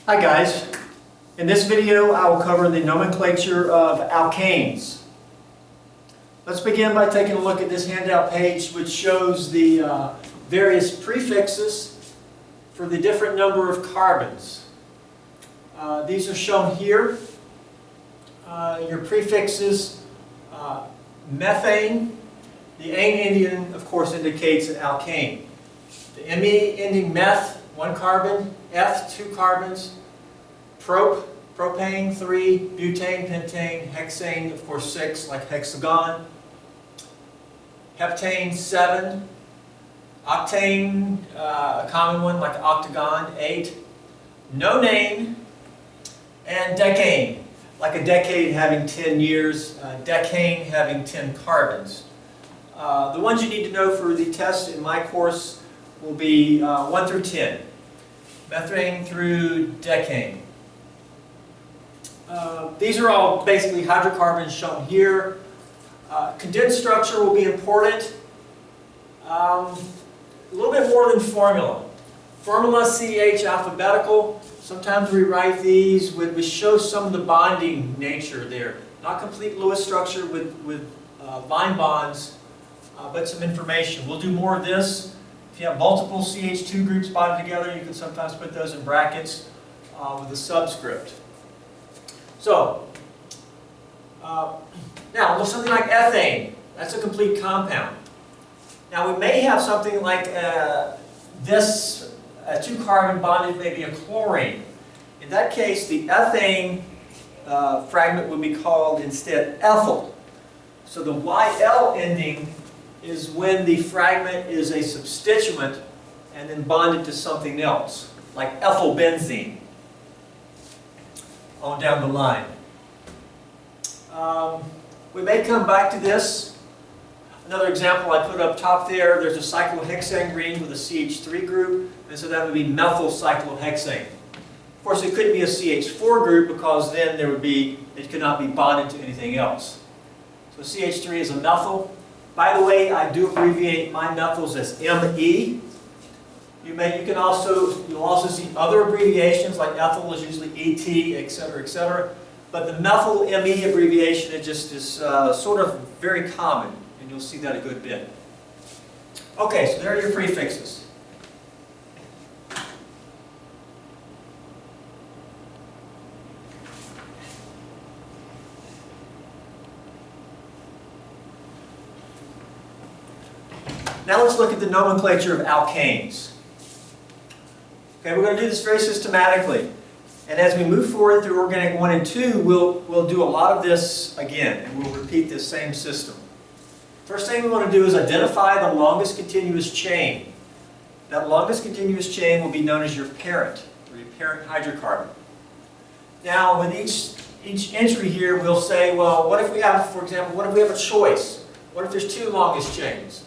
Hi guys, in this video I will cover the nomenclature of alkanes. Let's begin by taking a look at this handout page which shows the various prefixes for the different number of carbons. These are shown here. Your prefixes, methane, the ane ending of course indicates an alkane. The me ending meth, 1 carbon, eth, 2 carbons, propane, 3, butane, pentane, hexane, of course 6, like hexagon, heptane, 7, octane, a common one like octagon, 8, nonane, and decane, like a decade having 10 years, decane having 10 carbons. The ones you need to know for the test in my course will be 1 through 10. Methane through decane. These are all basically hydrocarbons shown here. Condensed structure will be important. A little bit more than formula. Formula CH alphabetical. Sometimes we write these we show some of the bonding nature there. Not complete Lewis structure with line bonds, but some information. We'll do more of this. If you have multiple CH2 groups bonded together, you can sometimes put those in brackets with a subscript. So, now look something like ethane. That's a complete compound. Now we may have something like this, a 2-carbon bonded maybe a chlorine. In that case, the ethane fragment would be called instead ethyl. So the YL ending is when the fragment is a substituent and then bonded to something else, like ethylbenzene. On down the line. We may come back to this. Another example I put up top there, there's a cyclohexane ring with a CH3 group, and so that would be methyl cyclohexane. Of course, it couldn't be a CH4 group because then it could not be bonded to anything else. So CH3 is a methyl. By the way, I do abbreviate my methyls as ME. You'll also see other abbreviations, like ethyl is usually ET, etc., etc. But the methyl ME abbreviation is sort of very common, and you'll see that a good bit. Okay, so there are your prefixes. Now let's look at the nomenclature of alkanes. Okay, we're going to do this very systematically. And as we move forward through Organic 1 and 2, we'll do a lot of this again, and we'll repeat this same system. First thing we want to do is identify the longest continuous chain. That longest continuous chain will be known as your parent, or your parent hydrocarbon. Now, with each entry here, we'll say, well, what if we have, for example, what if we have a choice? What if there's 2 longest chains?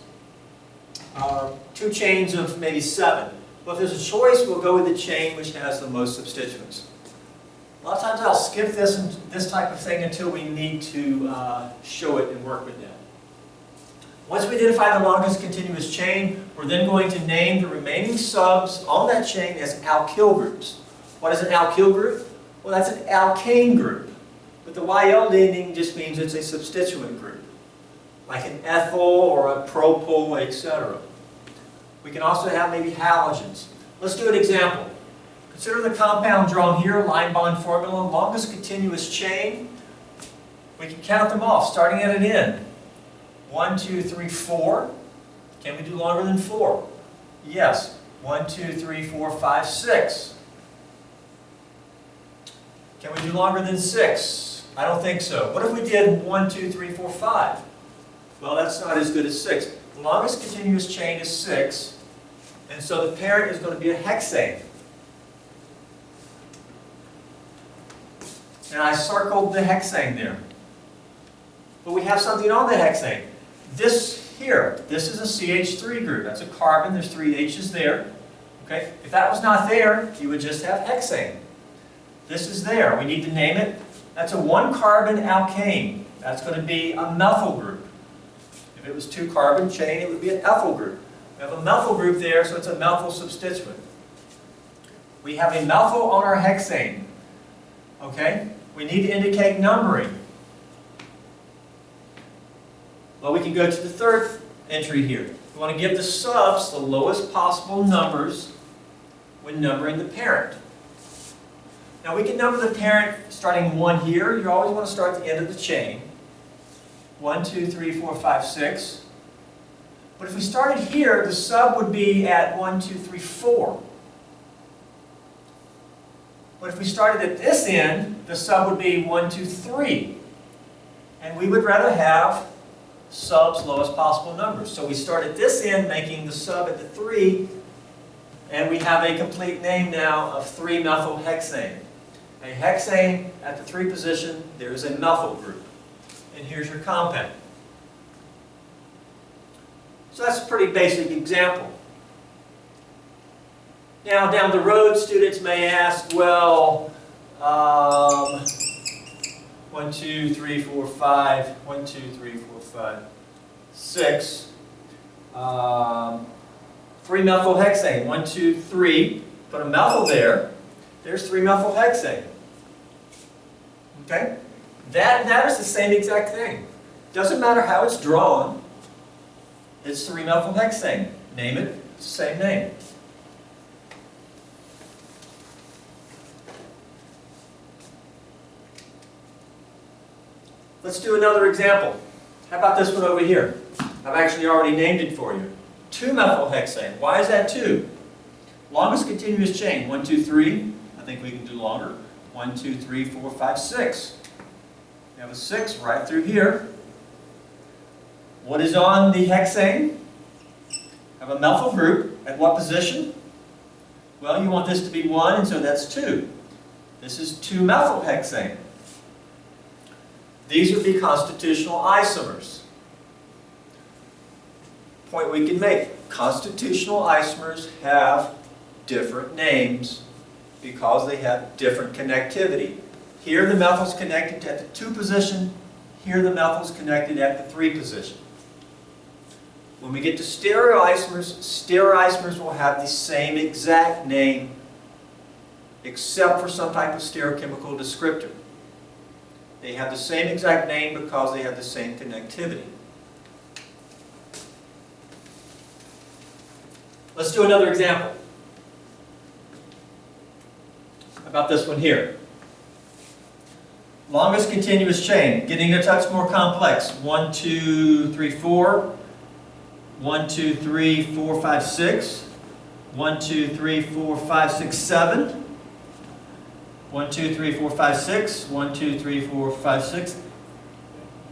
2 chains of maybe 7. Well, if there's a choice, we'll go with the chain which has the most substituents. A lot of times I'll skip this type of thing until we need to show it and work with that. Once we identify the longest continuous chain, we're then going to name the remaining subs on that chain as alkyl groups. What is an alkyl group? Well, that's an alkane group. But the YL ending just means it's a substituent group, like an ethyl or a propyl, etc. We can also have maybe halogens. Let's do an example. Consider the compound drawn here, line bond formula, longest continuous chain. We can count them off, starting at an end. 1, 2, 3, 4. Can we do longer than 4? Yes. 1, 2, 3, 4, 5, 6. Can we do longer than 6? I don't think so. What if we did 1, 2, 3, 4, 5? Well, that's not as good as 6. The longest continuous chain is 6. And so the parent is going to be a hexane. And I circled the hexane there. But we have something on the hexane. This here, this is a CH3 group. That's a carbon. There's 3 H's there. Okay? If that was not there, you would just have hexane. This is there. We need to name it. That's a 1-carbon alkane. That's going to be a methyl group. If it was 2-carbon chain, it would be an ethyl group. We have a methyl group there, so it's a methyl substituent. We have a methyl on our hexane. Okay? We need to indicate numbering. Well, we can go to the third entry here. We want to give the subs the lowest possible numbers when numbering the parent. Now we can number the parent starting 1 here. You always want to start at the end of the chain. 1, 2, 3, 4, 5, 6. But if we started here, the sub would be at 1, 2, 3, 4. But if we started at this end, the sub would be 1, 2, 3. And we would rather have sub's lowest possible numbers. So we start at this end, making the sub at the 3, and we have a complete name now of 3-methylhexane. A hexane at the 3 position, there is a methyl group. And here's your compound. So that's a pretty basic example. Now down the road, students may ask, well, 1, 2, 3, 4, 5, 1, 2, 3, 4, 5, 6. 3-methylhexane, 1, 2, 3. Put a methyl there. There's 3-methylhexane. Okay? That is the same exact thing. Doesn't matter how it's drawn. It's 3-methylhexane. Name it, it's the same name. Let's do another example. How about this one over here? I've actually already named it for you. 2-methylhexane. Why is that 2? Longest continuous chain. 1, 2, 3. I think we can do longer. 1, 2, 3, 4, 5, 6. We have a 6 right through here. What is on the hexane? Have a methyl group. At what position? Well, you want this to be 1, and so that's 2. This is 2-methylhexane. These would be constitutional isomers. Point we can make. Constitutional isomers have different names because they have different connectivity. Here the methyl's connected at the 2 position. Here the methyl's connected at the 3 position. When we get to stereoisomers will have the same exact name except for some type of stereochemical descriptor. They have the same exact name because they have the same connectivity. Let's do another example. How about this one here? Longest continuous chain, getting a touch more complex. 1, 2, 3, 4. 1, 2, 3, 4, 5, 6. 1, 2, 3, 4, 5, 6, 7. 1, 2, 3, 4, 5, 6. 1, 2, 3, 4, 5, 6.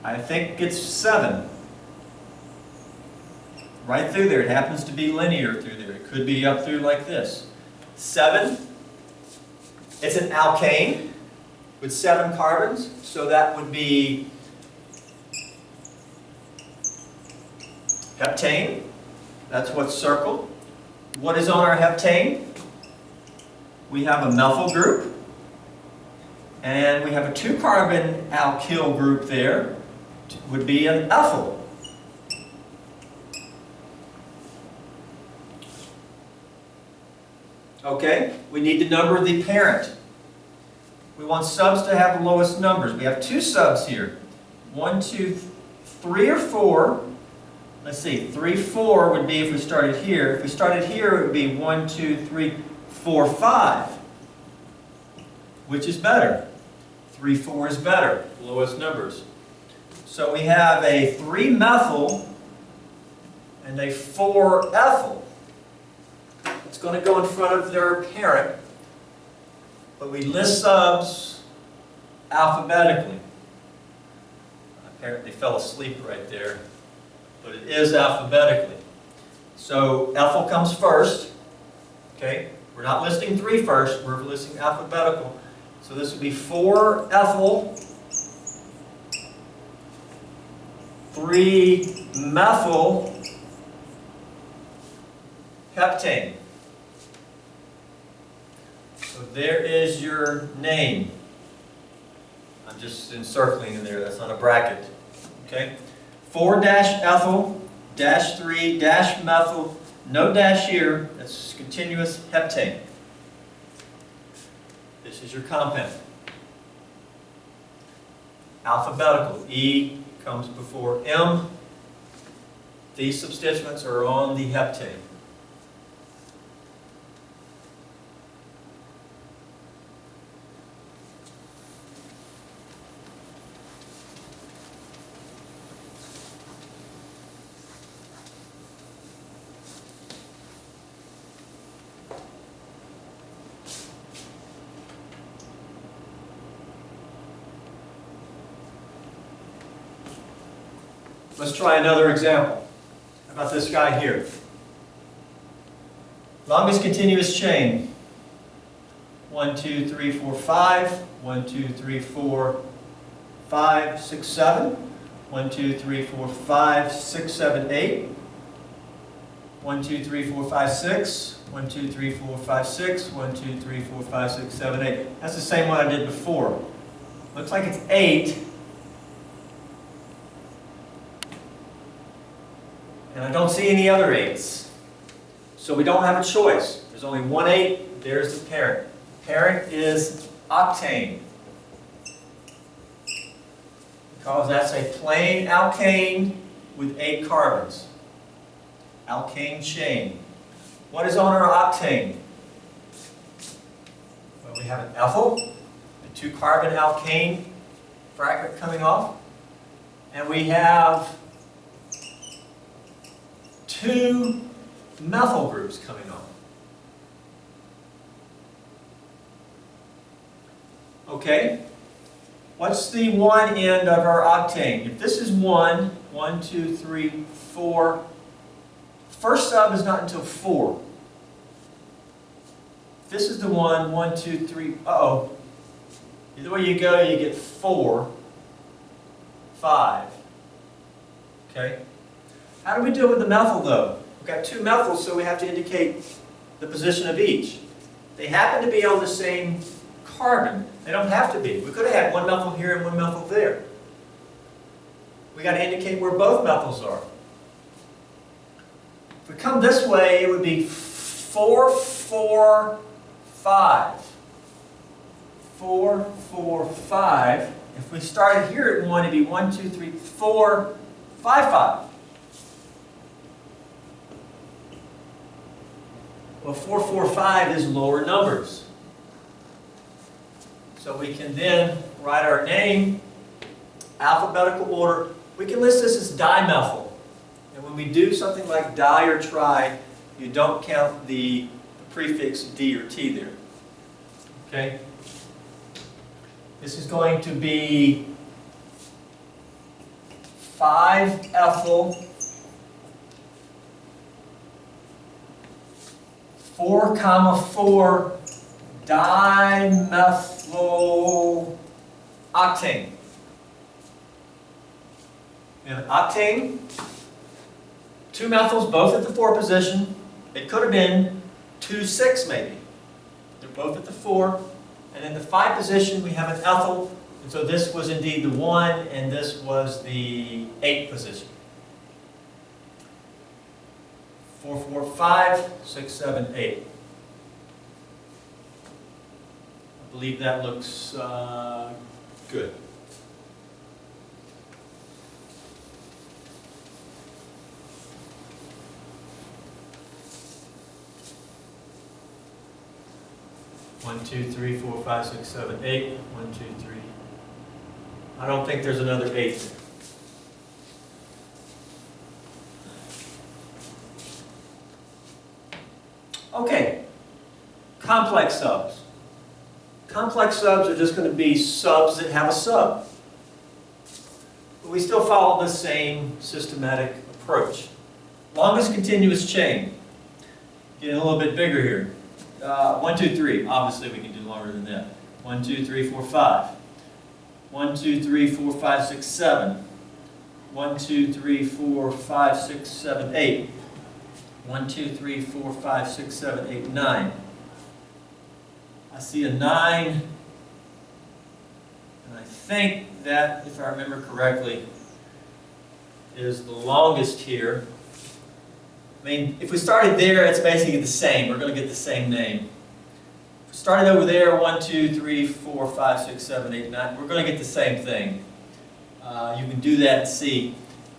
I think it's 7. Right through there. It happens to be linear through there. It could be up through like this. 7. It's an alkane with 7 carbons. So that would be heptane. That's what's circled. What is on our heptane? We have a methyl group. And we have a 2-carbon alkyl group there. Would be an ethyl. Okay, we need to number the parent. We want subs to have the lowest numbers. We have 2 subs here. 1, 2, 3 or 4. Let's see, 3, 4 would be if we started here. If we started here, it would be 1, 2, 3, 4, 5. Which is better? 3, 4 is better, lowest numbers. So we have a 3-methyl and a 4-ethyl. It's going to go in front of their parent, but we list subs alphabetically. Apparently fell asleep right there, but it is alphabetically. So ethyl comes first. Okay, we're not listing 3 first, we're listing alphabetical. So this would be 4-ethyl, 3-methyl heptane. So there is your name. I'm just encircling in there, that's not a bracket. Okay? 4-ethyl, -3, -methyl, no dash here, that's continuous heptane. This is your compound. Alphabetical. E comes before M. These substituents are on the heptane. Let's try another example. How about this guy here? Longest continuous chain. 1, 2, 3, 4, 5. 1, 2, 3, 4, 5, 6, 7. 1, 2, 3, 4, 5, 6, 7, 8. 1, 2, 3, 4, 5, 6. 1, 2, 3, 4, 5, 6. 1, 2, 3, 4, 5, 6, 7, 8. That's the same one I did before. Looks like it's 8. And I don't see any other 8s. So we don't have a choice. There's only one 8. There's the parent. Parent is octane. Because that's a plain alkane with 8 carbons. Alkane chain. What is on our octane? Well, we have an ethyl, a 2-carbon alkane fragment coming off. And we have 2 methyl groups coming off. Okay, what's the one end of our octane? If this is 1, 1, 2, 3, 4, first sub is not until 4. If this is the 1, 1, 2, 3, uh-oh. Either way you go, you get 4, 5. Okay? How do we deal with the methyl, though? We've got 2 methyls, so we have to indicate the position of each. They happen to be on the same carbon. They don't have to be. We could have had 1 methyl here and 1 methyl there. We've got to indicate where both methyls are. If we come this way, it would be 4, 4, 5. 4, 4, 5. If we started here at 1, it'd be 1, 2, 3, 4, 5, 5. Well, 4, 4, 5 is lower numbers. So we can then write our name, alphabetical order. We can list this as dimethyl. And when we do something like di or tri, you don't count the prefix D or T there. Okay? This is going to be 5-ethyl 4, 4 dimethyl octane. We have an octane, 2 methyls, both at the 4 position. It could have been 2, 6 maybe. They're both at the 4. And in the 5 position, we have an ethyl. And so this was indeed the 1, and this was the 8 position. 4, 4, 5, 6, 7, 8. I believe that looks good. One, 2, 3, 4, 5, 6, 7, 8. 1, 2, 3. I don't think there's another 8 there. Okay, complex subs. Complex subs are just going to be subs that have a sub. But we still follow the same systematic approach. Longest continuous chain. Getting a little bit bigger here. 1, 2, 3. Obviously we can do longer than that. 1, 2, 3, 4, 5. 1, 2, 3, 4, 5, 6, 7. 1, 2, 3, 4, 5, 6, 7, 8. 1, 2, 3, 4, 5, 6, 7, 8, 9. I see a 9, and I think that, if I remember correctly, is the longest here. I mean, if we started there, it's basically the same. We're going to get the same name. If Started over there, 1, 2, 3, 4, 5, 6, 7, 8, 9. We're going to get the same thing. You can do that and see.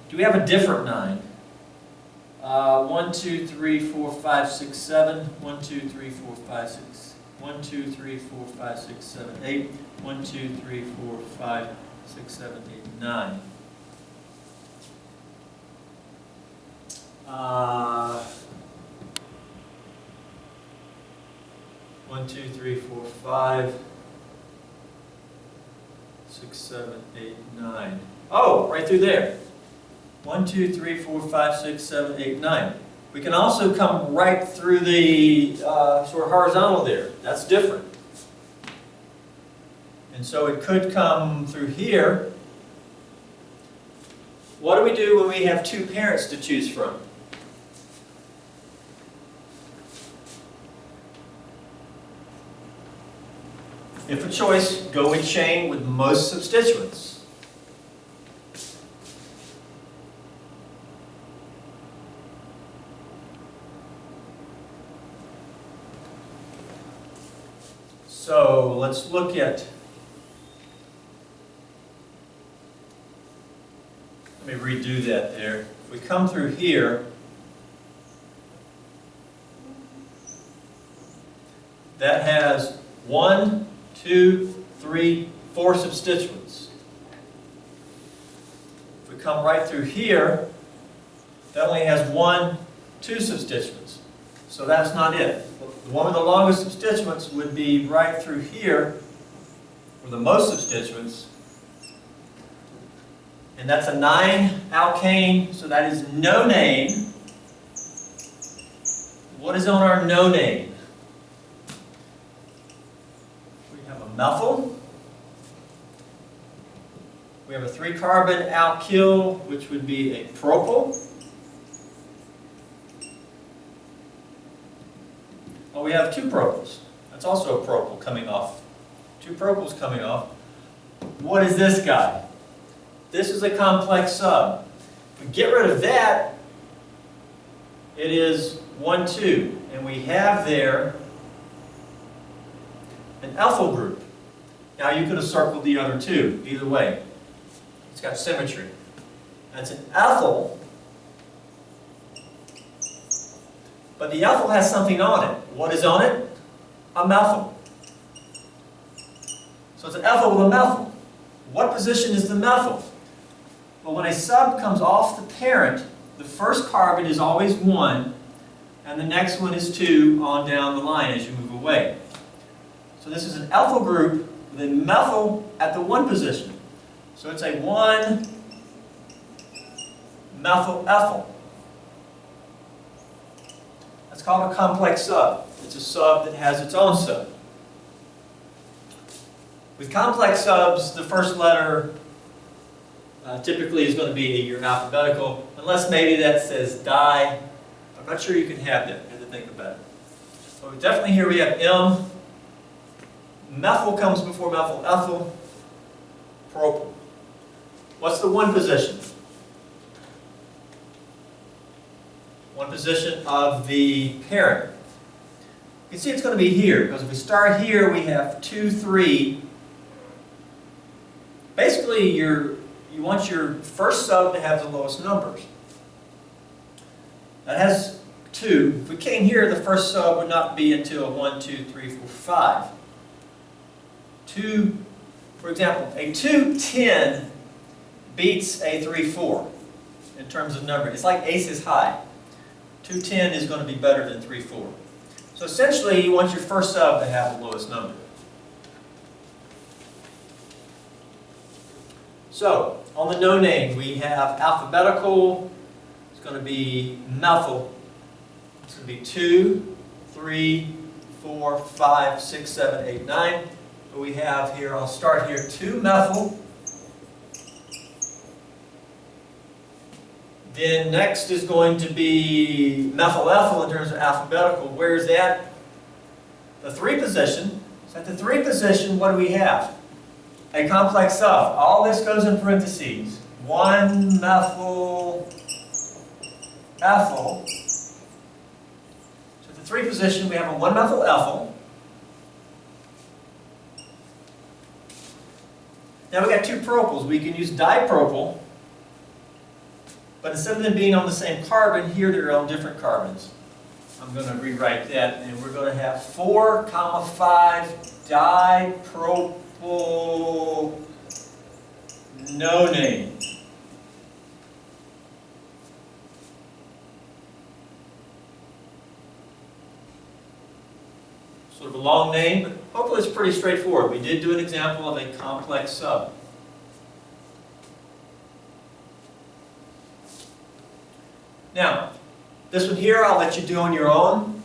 Do we have a different 9? 1, 2, 3, 4, 5, 6, 7. 1, 2, 3, 4, 5, 6. 1, 2, 3, 4, 5, 6, 7, 8. 1, 2, 3, 4, 5, 6, 7, 8, 9. 1, 2, 3, 4, 5, 6, 7, 8, 9. Oh, right through there. 1, 2, 3, 4, 5, 6, 7, 8, 9. We can also come right through the sort of horizontal there. That's different. And so it could come through here. What do we do when we have two parents to choose from? If a choice, go with chain with most substituents. So let's look at, let me redo that there. If we come through here, that has 1, 2, 3, 4 substituents. If we come right through here, that only has 1, 2 substituents. So that's not it. The one with the longest substituents would be right through here, or the most substituents. And that's a 9 alkane, so that is no name. What is on our no name? We have a methyl. We have a 3-carbon alkyl, which would be a propyl. Well, we have 2 propyls. That's also a propyl coming off. 2 propyls coming off. What is this guy? This is a complex sub. If we get rid of that, it is 1, 2. And we have there an ethyl group. Now you could have circled the other 2, either way. It's got symmetry. That's an ethyl. But the ethyl has something on it. What is on it? A methyl. So it's an ethyl with a methyl. What position is the methyl? Well, when a sub comes off the parent, the first carbon is always 1, and the next one is 2 on down the line as you move away. So this is an ethyl group with a methyl at the 1 position. So it's a 1 methyl ethyl. That's called a complex sub. It's a sub that has its own sub. With complex subs, the first letter typically is going to be your alphabetical, unless maybe that says di. I'm not sure you can have that. I have to think about it. But definitely here we have M. Methyl comes before methyl ethyl. Propyl. What's the 1 position? 1 position of the parent. You can see it's going to be here, because if we start here, we have 2, 3. Basically, you want your first sub to have the lowest numbers. That has 2. If we came here, the first sub would not be until 1, 2, 3, 4, 5. 2, for example, a 2, 10 beats a 3, 4 in terms of number. It's like ace is high. 2, 10 is going to be better than 3, 4. So essentially, you want your first sub to have the lowest number. So, on the no name, we have alphabetical. It's going to be methyl. It's going to be 2, 3, 4, 5, 6, 7, 8, 9. But we have here, I'll start here, 2 methyl. Then next is going to be methyl ethyl in terms of alphabetical. Where's that? The 3 position. So at the 3 position, what do we have? A complex sub. All this goes in parentheses. 1 methyl ethyl. So at the 3 position, we have a 1 methyl ethyl. Now we got two propyls. We can use dipropyl, but instead of them being on the same carbon, here they're on different carbons. I'm going to rewrite that, and we're going to have 4, 5 dipropyl nonane. Sort of a long name, but hopefully it's pretty straightforward. We did do an example of a complex sub. Now, this one here I'll let you do on your own,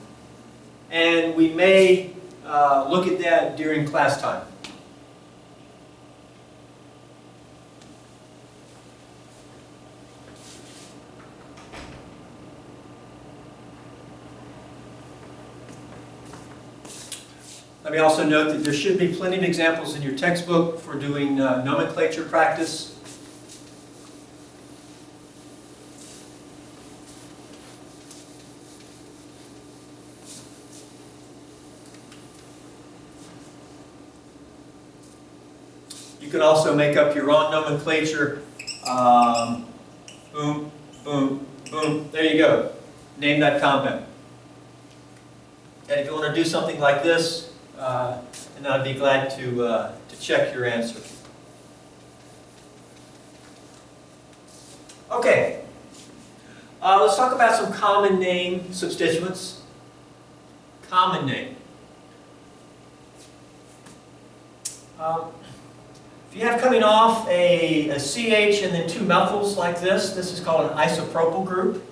and we may look at that during class time. Let me also note that there should be plenty of examples in your textbook for doing nomenclature practice. You can also make up your own nomenclature. Boom, boom, boom. There you go. Name that compound. And if you want to do something like this, and I'd be glad to check your answer. Okay. Let's talk about some common name substituents. Common name. If you have coming off a CH and then 2 methyls like this is called an isopropyl group.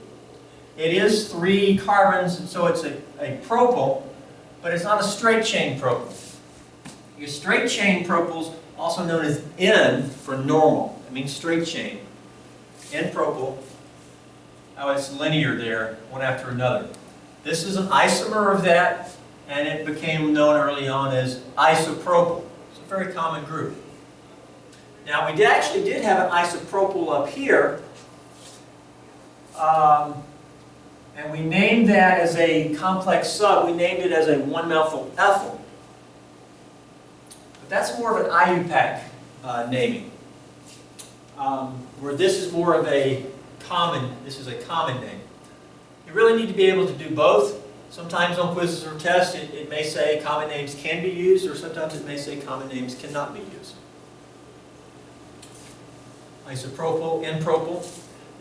It is 3 carbons, and so it's a propyl, but it's not a straight chain propyl. Your straight chain propyls, also known as N for normal, it means straight chain. N propyl, how it's linear there, one after another. This is an isomer of that, and it became known early on as isopropyl. It's a very common group. Now we actually did have an isopropyl up here, and we named that as a complex sub. We named it as a 1-methyl ethyl. But that's more of an IUPAC naming, where this is more of a common. This is a common name. You really need to be able to do both. Sometimes on quizzes or tests, it may say common names can be used, or sometimes it may say common names cannot be used. Isopropyl, N-propyl.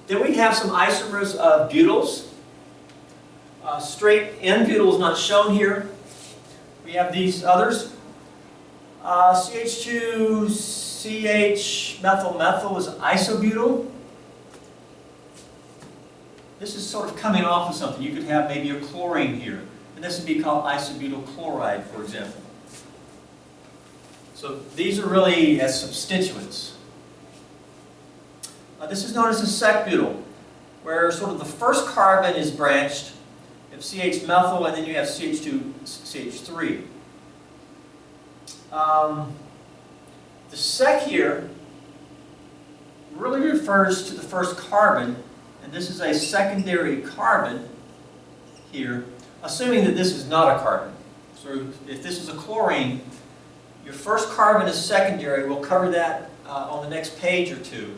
Then we have some isomers of butyls. Straight N-butyl is not shown here. We have these others. CH2, CH, methyl, methyl is isobutyl. This is sort of coming off of something. You could have maybe a chlorine here. And this would be called isobutyl chloride, for example. So these are really as substituents. This is known as a sec-butyl, where sort of the first carbon is branched. You have CH methyl, and then you have CH2, CH3. The sec here really refers to the first carbon, and this is a secondary carbon here, assuming that this is not a carbon. So if this is a chlorine, your first carbon is secondary. We'll cover that on the next page or two.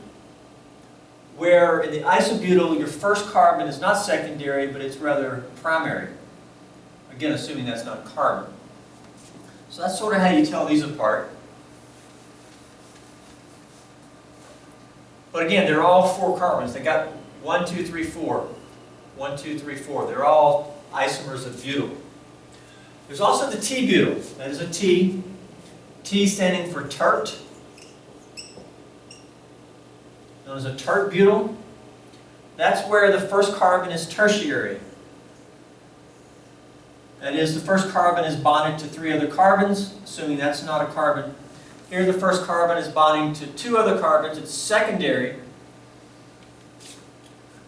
Where in the isobutyl, your first carbon is not secondary, but it's rather primary. Again, assuming that's not a carbon. So that's sort of how you tell these apart. But again, they're all 4 carbons. They got 1, 2, 3, 4. 1, 2, 3, 4. They're all isomers of butyl. There's also the T-butyl. That is a T. T standing for tert. Known as a tert butyl. That's where the first carbon is tertiary. That is, the first carbon is bonded to 3 other carbons, assuming that's not a carbon. Here the first carbon is bonding to 2 other carbons, it's secondary.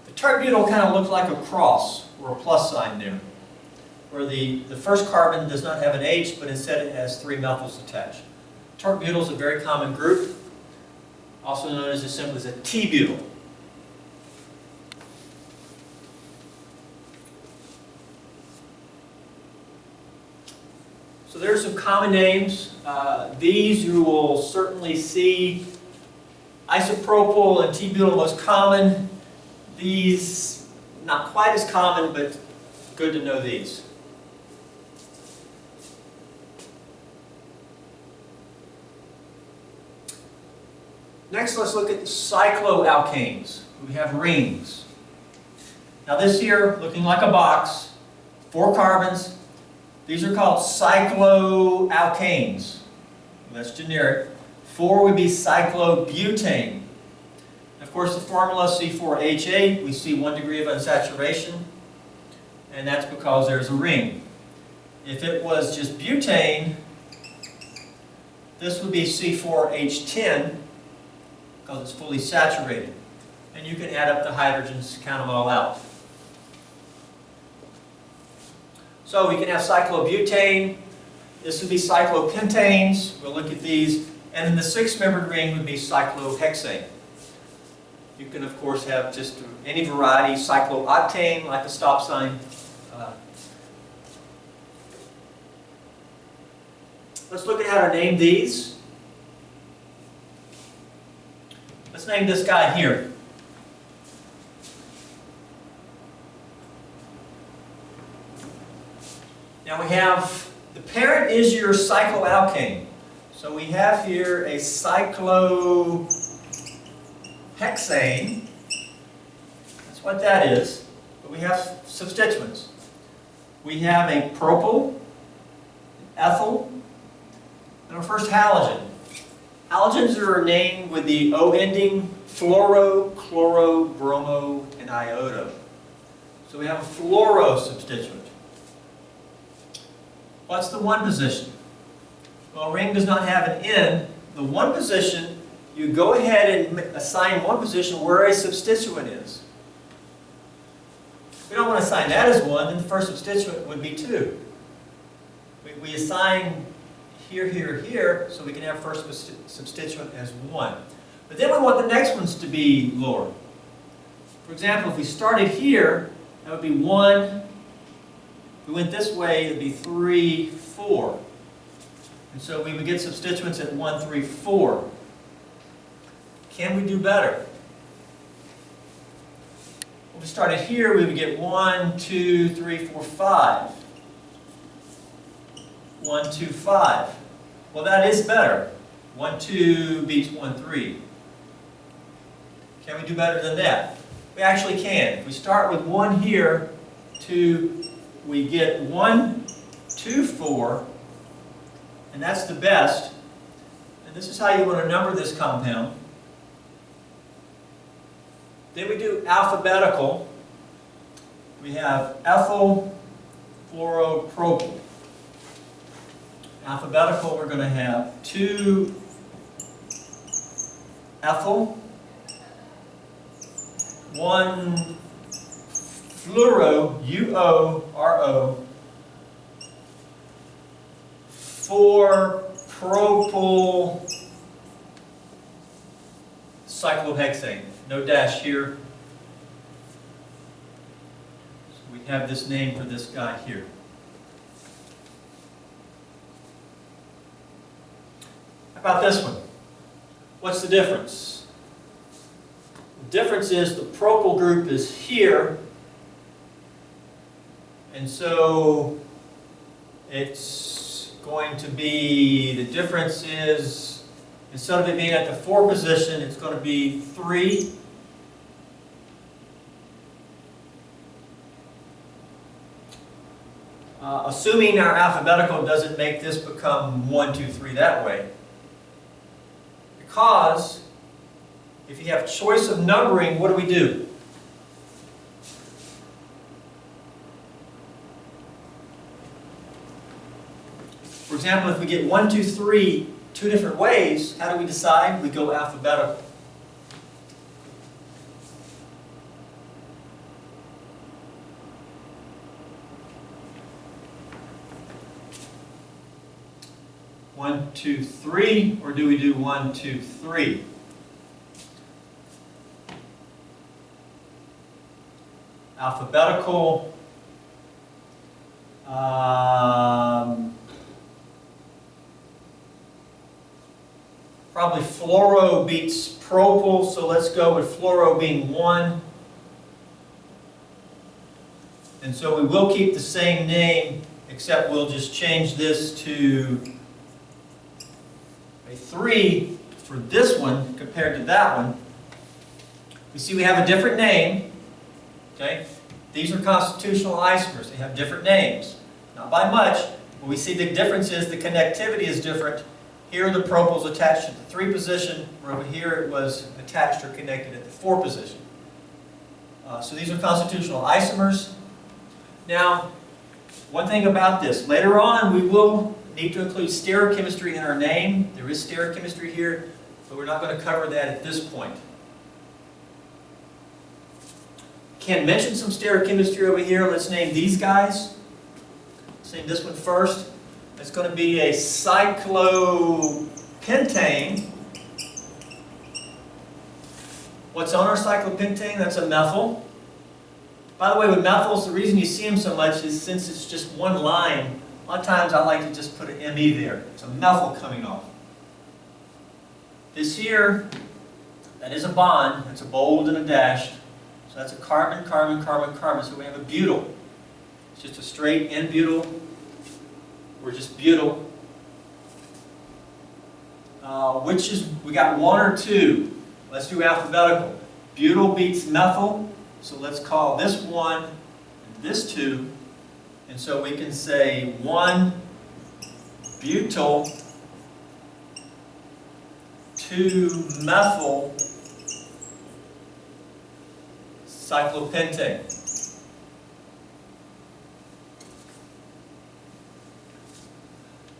The tert butyl kind of looks like a cross, or a plus sign there, where the first carbon does not have an H, but instead it has 3 methyls attached. Tert butyl is a very common group, also known as simply as a T-butyl. So So there's some common names. These you will certainly see. Isopropyl and T-butyl most common. These not quite as common, but good to know these. Next, let's look at cycloalkanes. We have rings. Now this here, looking like a box, 4 carbons. These are called cycloalkanes. That's generic. 4 would be cyclobutane. Of course, the formula C4H8, we see 1 degree of unsaturation, and that's because there's a ring. If it was just butane, this would be C4H10, because it's fully saturated. And you can add up the hydrogens, count them all out. So we can have cyclobutane. This would be cyclopentanes. We'll look at these. And then the 6-membered ring would be cyclohexane. You can, of course, have just any variety, cyclooctane, like the stop sign. Let's look at how to name these. Let's name this guy here. Now we have, the parent is your cycloalkane. So we have here a cyclohexane. That's what that is. But we have substituents. We have a propyl, an ethyl, and our first halogen. Halogens are named with the O ending: fluoro, chloro, bromo, and iodo. So we have a fluoro substituent. What's the 1 position? Well, a ring does not have an N. The 1 position, you go ahead and assign 1 position where a substituent is. We don't want to assign that as 1, then the first substituent would be 2. We assign here, here, here, so we can have first substituent as 1. But then we want the next ones to be lower. For example, if we started here, that would be 1. If we went this way, it would be 3, 4. And so we would get substituents at 1, 3, 4. Can we do better? If we started here, we would get 1, 2, 3, 4, 5. 1, 2, 5. Well, that is better. 1, 2 beats 1, 3. Can we do better than that? We actually can. If we start with 1 here, 2, we get 1, 2, 4. And that's the best. And this is how you want to number this compound. Then we do alphabetical. We have ethyl, fluoropropyl. Alphabetical, we're going to have 2 ethyl, 1 fluoro, UO, 4 propyl cyclohexane. No dash here. So we have this name for this guy here. How about this one? What's the difference? The difference is the propyl group is here, and so it's going to be, the difference is, instead of it being at the 4 position, it's going to be 3. Assuming our alphabetical doesn't make this become 1, 2, 3 that way. Because if you have choice of numbering, what do? For example, if we get 1, 2, 3 2 different ways, how do we decide? We go alphabetical. One, 2, 3, or do we do 1, 2, 3? Alphabetical. Probably fluoro beats propyl, so let's go with fluoro being 1. And so we will keep the same name, except we'll just change this to a 3 for this one compared to that one. We see we have a different name. Okay? These are constitutional isomers. They have different names. Not by much, but we see the difference is the connectivity is different. Here the propyl is attached at the 3 position, where over here it was attached or connected at the 4 position. So these are constitutional isomers. Now, one thing about this, later on we will need to include stereochemistry in our name. There is stereochemistry here, but we're not going to cover that at this point. Can mention some stereochemistry over here. Let's name these guys. Let's name this one first. It's going to be a cyclopentane. What's on our cyclopentane? That's a methyl. By the way, with methyls, the reason you see them so much is since it's just one line, a lot of times I like to just put an ME there. It's a methyl coming off. This here, that is a bond. It's a bold and a dashed. So that's a carbon, carbon, carbon, carbon. So we have a butyl. It's just a straight N-butyl, or just butyl. We got 1 or 2. Let's do alphabetical. Butyl beats methyl. So let's call this 1 and this 2. And so we can say 1 butyl, 2 methyl cyclopentane.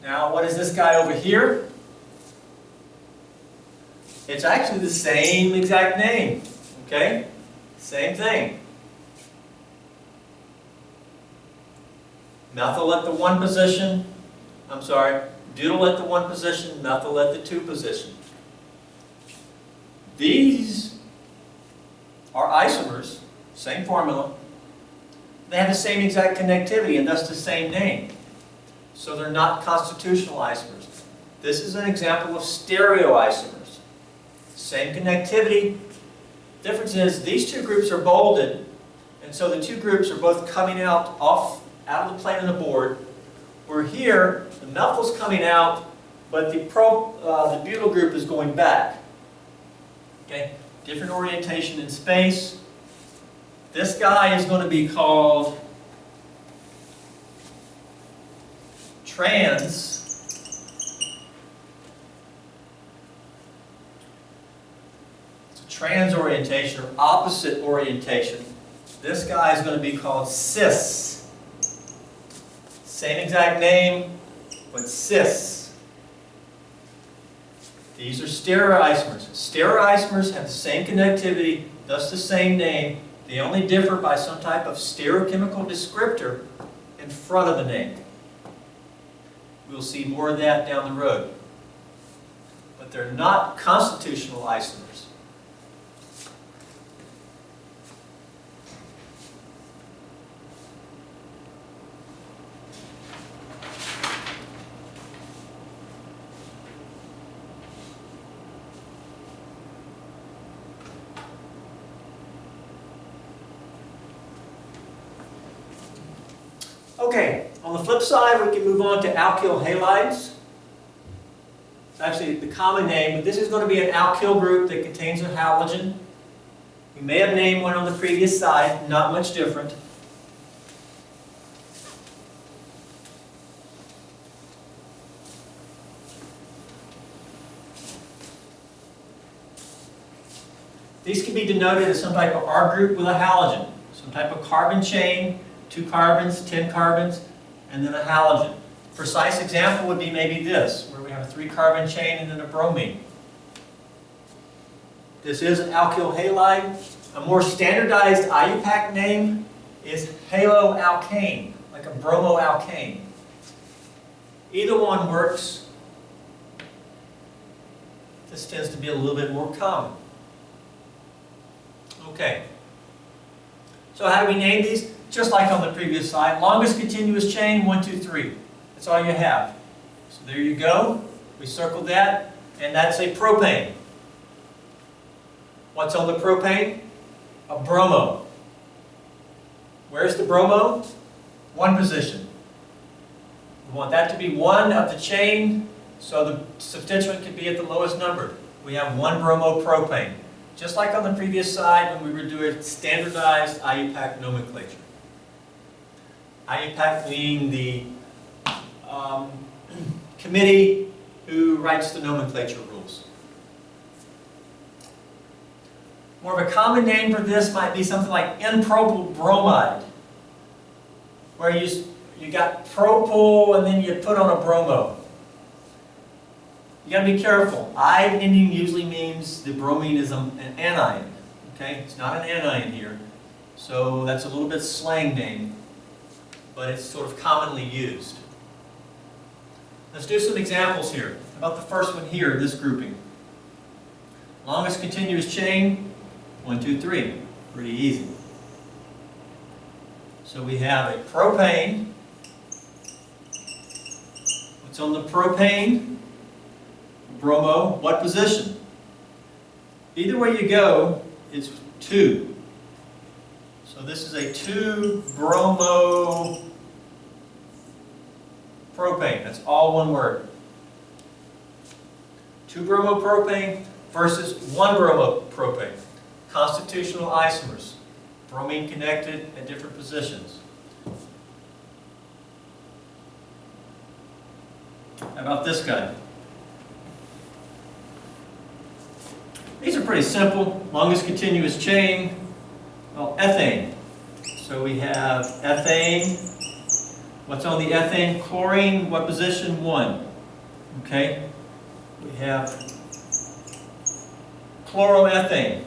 Now, what is this guy over here? It's actually the same exact name, okay? Same thing. Methyl at the 1 position, butyl at the 1 position, methyl at the 2 position. These are isomers, same formula. They have the same exact connectivity and thus the same name. So they're not constitutional isomers. This is an example of stereoisomers. Same connectivity. Difference is these 2 groups are bolded, and so the 2 groups are both coming out of the plane of the board. Where here, the methyl's coming out, but the butyl group is going back. Okay? Different orientation in space. This guy is going to be called trans. It's a trans orientation or opposite orientation. This guy is going to be called cis. Same exact name, but cis. These are stereoisomers. Stereoisomers have the same connectivity, thus the same name. They only differ by some type of stereochemical descriptor in front of the name. We'll see more of that down the road. But they're not constitutional isomers. Okay, on the flip side, we can move on to alkyl halides. It's actually the common name, but this is going to be an alkyl group that contains a halogen. We may have named one on the previous side, not much different. These can be denoted as some type of R group with a halogen, some type of carbon chain, 2 carbons, 10 carbons, and then a halogen. Precise example would be maybe this, where we have a 3 carbon chain and then a bromine. This is an alkyl halide. A more standardized IUPAC name is haloalkane, like a bromoalkane. Either one works. This tends to be a little bit more common. Okay. So how do we name these? Just like on the previous slide, longest continuous chain, 1, 2, 3. That's all you have. So there you go. We circled that. and that's a propane. What's on the propane? A bromo. Where's the bromo? One position. We want that to be one of the chain, so the substituent can be at the lowest number. We have one bromopropane. Just like on the previous side when we were doing standardized IUPAC nomenclature. IUPAC being the committee who writes the nomenclature rules. More of a common name for this might be something like N-propyl bromide, where you got propyl and then you put on a bromo. You got to be careful. Ide ending usually means the bromine is an anion. Okay, it's not an anion here, so that's a little bit slang name, but it's sort of commonly used. Let's do some examples here. How about the first one here, this grouping? Longest continuous chain, 1, 2, 3. Pretty easy. So we have a propane. What's on the propane? Bromo. What position? Either way you go, it's 2. So this is a 2-bromo propane. That's all one word. 2-bromo propane versus 1-bromo propane. Constitutional isomers. Bromine connected at different positions. How about this guy? These are pretty simple. Longest continuous chain. Well, ethane. So we have ethane. What's on the ethane? Chlorine. What position? 1. Okay. We have chloroethane.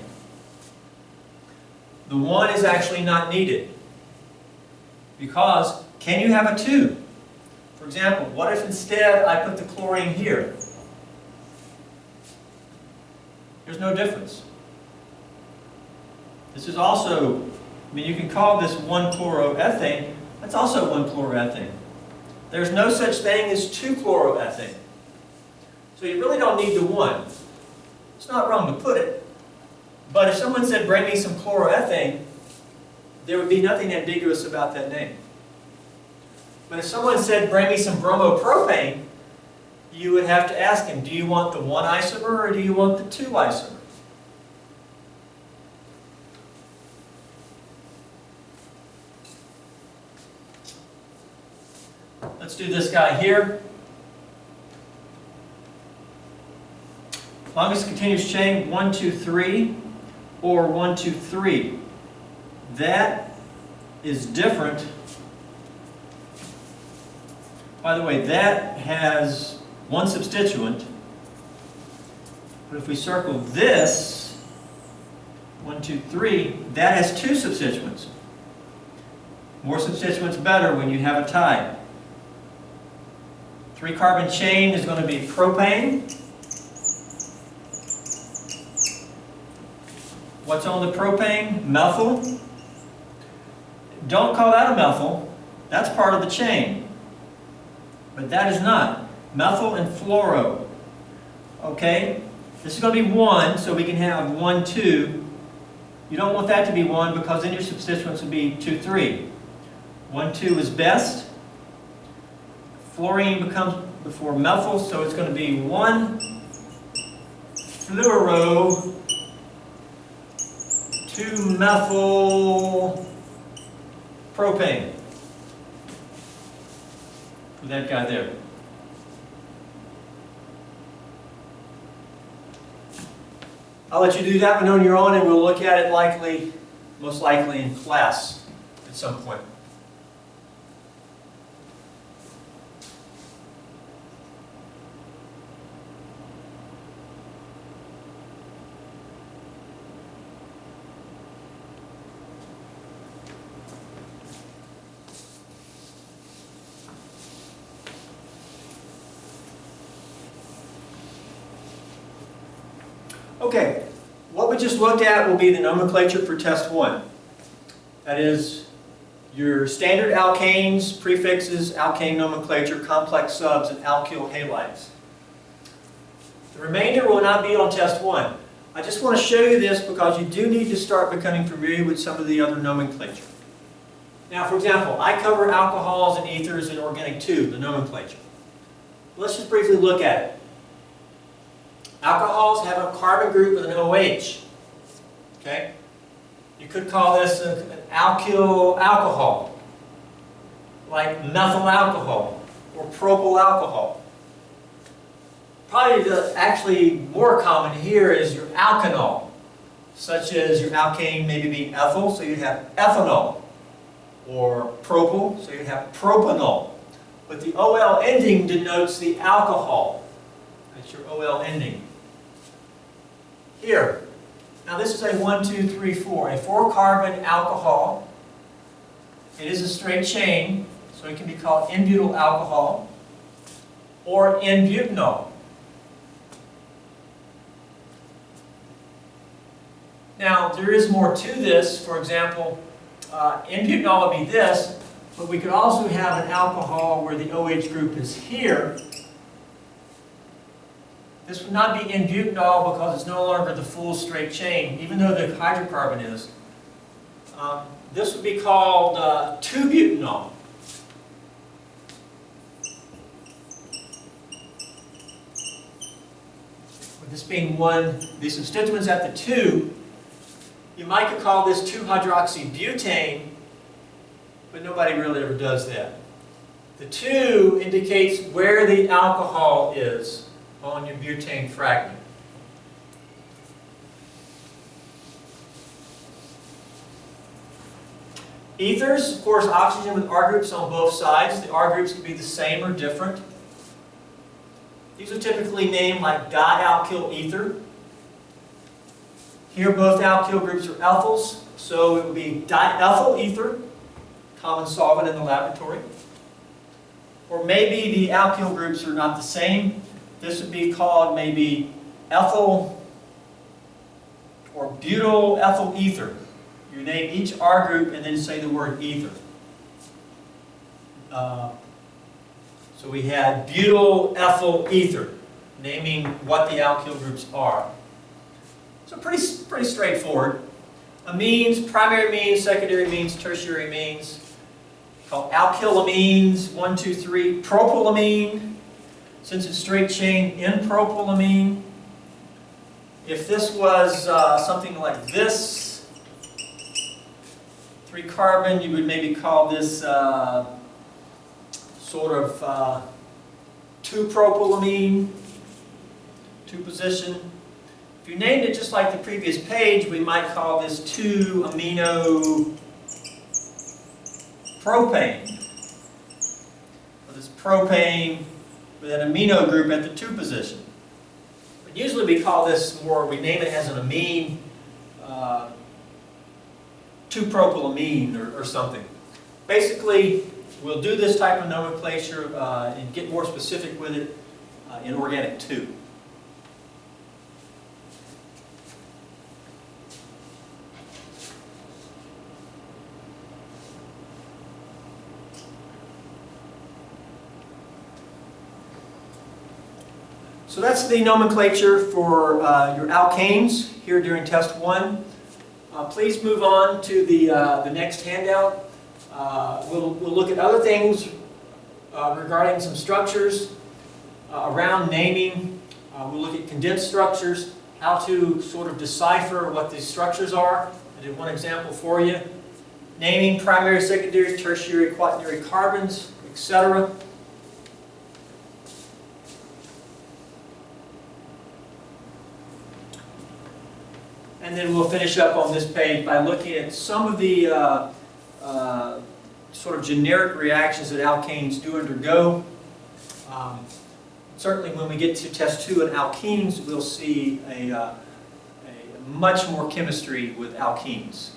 The 1 is actually not needed. Because, can you have a 2? For example, what if instead I put the chlorine here? There's no difference. This is also, I mean, you can call this 1-chloroethane. That's also 1-chloroethane. There's no such thing as 2-chloroethane. So you really don't need the 1. It's not wrong to put it. But if someone said, bring me some chloroethane, there would be nothing ambiguous about that name. But if someone said, bring me some bromopropane, you would have to ask him, do you want the 1 isomer or do you want the 2 isomer? Let's do this guy here. Longest continuous chain, 1, 2, 3, or 1, 2, 3. That is different. By the way, that has 1 substituent. But if we circle this, 1, 2, 3, that has 2 substituents. More substituents better when you have a tie. 3-carbon chain is going to be propane. What's on the propane? Methyl. Don't call that a methyl. That's part of the chain. But that is not. Methyl and fluoro. Okay? This is going to be 1, so we can have 1, 2. You don't want that to be 1 because then your substituents would be 2, 3. 1, 2 is best. Fluorine becomes before methyl, so it's going to be 1 fluoro 2 methyl propane. For that guy there. I'll let you do that one on your own, and we'll look at it most likely in class at some point. Okay, what we just looked at will be the nomenclature for test 1. That is your standard alkanes, prefixes, alkane nomenclature, complex subs, and alkyl halides. The remainder will not be on test 1. I just want to show you this because you do need to start becoming familiar with some of the other nomenclature. Now, for example, I cover alcohols and ethers in Organic 2, the nomenclature. Let's just briefly look at it. Alcohols have a carbon group with an OH. Okay? You could call this an alkyl alcohol, like methyl alcohol or propyl alcohol. Probably the actually more common here is your alkanol, such as your alkane maybe being ethyl, so you'd have ethanol, or propyl, so you'd have propanol. But the OL ending denotes the alcohol. That's your OL ending. Here, now this is a 1, 2, 3, 4, a 4-carbon alcohol. It is a straight chain, so it can be called N-butyl alcohol or N-butanol. Now, there is more to this. For example, N-butanol would be this, but we could also have an alcohol where the OH group is here. This would not be N-butanol because it's no longer the full straight chain, even though the hydrocarbon is. This would be called 2-butanol. With this being one, the substituents at the 2, you might call this 2-hydroxybutane, but nobody really ever does that. The 2 indicates where the alcohol is on your butane fragment. Ethers, of course, oxygen with R groups on both sides. The R groups can be the same or different. These are typically named like dialkyl ether. Here both alkyl groups are ethyls, so it would be diethyl ether, common solvent in the laboratory. Or maybe the alkyl groups are not the same. This would be called maybe ethyl or butyl ethyl ether. You name each R group and then say the word ether. So we had butyl ethyl ether, naming what the alkyl groups are. So pretty straightforward. Amines, primary amines, secondary amines, tertiary amines. Called alkylamines, 1, 2, 3. Propylamine, since it's straight chain, N-propylamine. If this was something like this, 3-carbon, you would maybe call this sort of 2-propylamine, 2-position. If you named it just like the previous page, we might call this 2-amino propane. So this propane with an amino group at the 2 position. But usually we call this more, we name it as an amine, 2-propylamine or something. Basically, we'll do this type of nomenclature and get more specific with it in Organic 2. So that's the nomenclature for your alkanes here during test 1. Please move on to the next handout. We'll look at other things regarding some structures around naming. We'll look at condensed structures, how to sort of decipher what these structures are. I did one example for you. Naming primary, secondary, tertiary, quaternary carbons, etc. And then we'll finish up on this page by looking at some of the sort of generic reactions that alkanes do undergo. Certainly when we get to test 2 in alkenes, we'll see a much more chemistry with alkenes.